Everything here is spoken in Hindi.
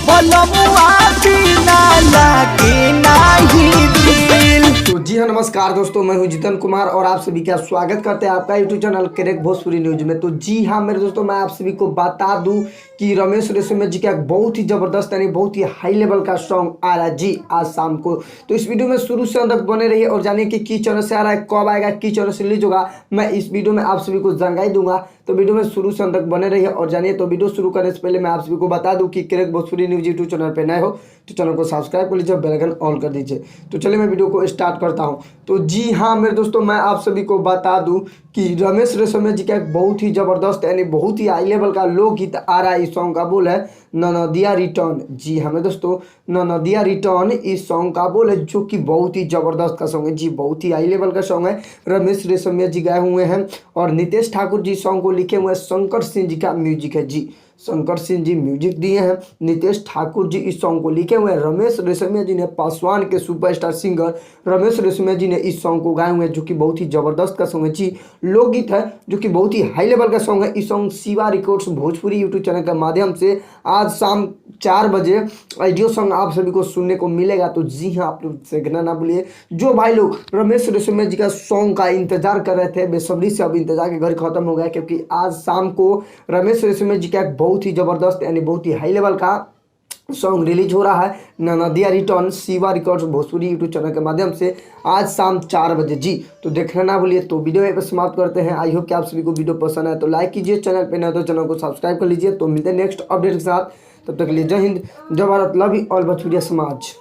बलमुआ बिना लागे नाही दिल। तो जी हाँ, नमस्कार दोस्तों, मैं हूं जितन कुमार और आप सभी का स्वागत करते हैं आपका YouTube channel correct Bhojpuri news में। तो जी हाँ मेरे दोस्तों, मैं आप सभी को बता दूं कि रमेश रेशमिया जी का एक बहुत ही जबरदस्त यानी बहुत ही हाई लेवल का सॉन्ग आ रहा है जी आज शाम को। तो इस वीडियो में शुरू से अंत तक बने रहिए और जानिए कि किस चैनल से आ रहा है, कब आएगा, किस चैनल से रिलीज होगा, मैं इस वीडियो में आप सभी को जानकारी दूंगा। तो वीडियो में शुरू से अंत तक बने रहिए और जानिए। तो वीडियो शुरू करने से पहले मैं आप सभी को बता दूं कि correct Bhojpuri news YouTube channel पर नए हो तो चैनल को सब्सक्राइब कर लीजिए, बेल आइकन ऑन कर दीजिए। तो चलिए मैं वीडियो को स्टार्ट करता हूं। तो जी हाँ मेरे दोस्तों, मैं आप सभी को बता दूं कि रमेश रेशमिया जी का एक बहुत ही जबरदस्त यानी बहुत ही हाई लेवल का लोकगीत आ रहा है। इस सॉन्ग का बोल है ननदिया रिटर्न। जी हाँ मेरे दोस्तों, ननदिया रिटर्न इस सॉन्ग का बोल है, जो कि बहुत ही जबरदस्त का सॉन्ग है जी, बहुत ही हाई लेवल का सॉन्ग है। रमेश रेशमिया जी गाए हुए हैं और नितेश ठाकुर जी सॉन्ग को लिखे हुए हैं। शंकर सिंह जी का म्यूजिक है जी, शंकर सिंह जी म्यूजिक दिए हैं, नितेश ठाकुर जी इस सॉन्ग को लिखे हुए हैं। रमेश रेशमिया जी ने पासवान के सुपरस्टार सिंगर रमेश रेशमिया जी ने इस सॉन्ग को गाए हुए हैं, जो कि बहुत ही जबरदस्त का सॉन्ग है जी, लोकगीत है जो कि बहुत ही हाई लेवल का सॉन्ग है। इस song Shiva records Bhojpuri YouTube channel के माध्यम से आज शाम 4 बजे ऑडियो सॉन्ग आप सभी को सुनने को मिलेगा। तो जी हाँ, आप लोग देखना ना भूलिए। जो भाई लोग रमेश रेशमिया जी का सॉन्ग का इंतजार कर रहे थे, बेसब्री से अब इंतजार के घर खत्म हो गया, क्योंकि आज शाम को रमेश रेशमिया जी का एक बहुत ही जबरदस्त यानी बहुत ही हाई लेवल का सॉन्ग रिलीज हो रहा है, ननदिया return, Shiva records Bhojpuri YouTube channel के माध्यम से आज शाम 4 बजे जी। तो देखना ना भूलिए। तो वीडियो यहीं पर समाप्त करते हैं। आई होप कि आप सभी को वीडियो पसंद आए तो लाइक कीजिए, चैनल पे नए तो चैनल को सब्सक्राइब कर लीजिए। तो मिलते हैं नेक्स्ट अपडेट के साथ, तब तक के लिए जय हिंद, जय भारत, लव यू ऑल भोजपुरिया समाज।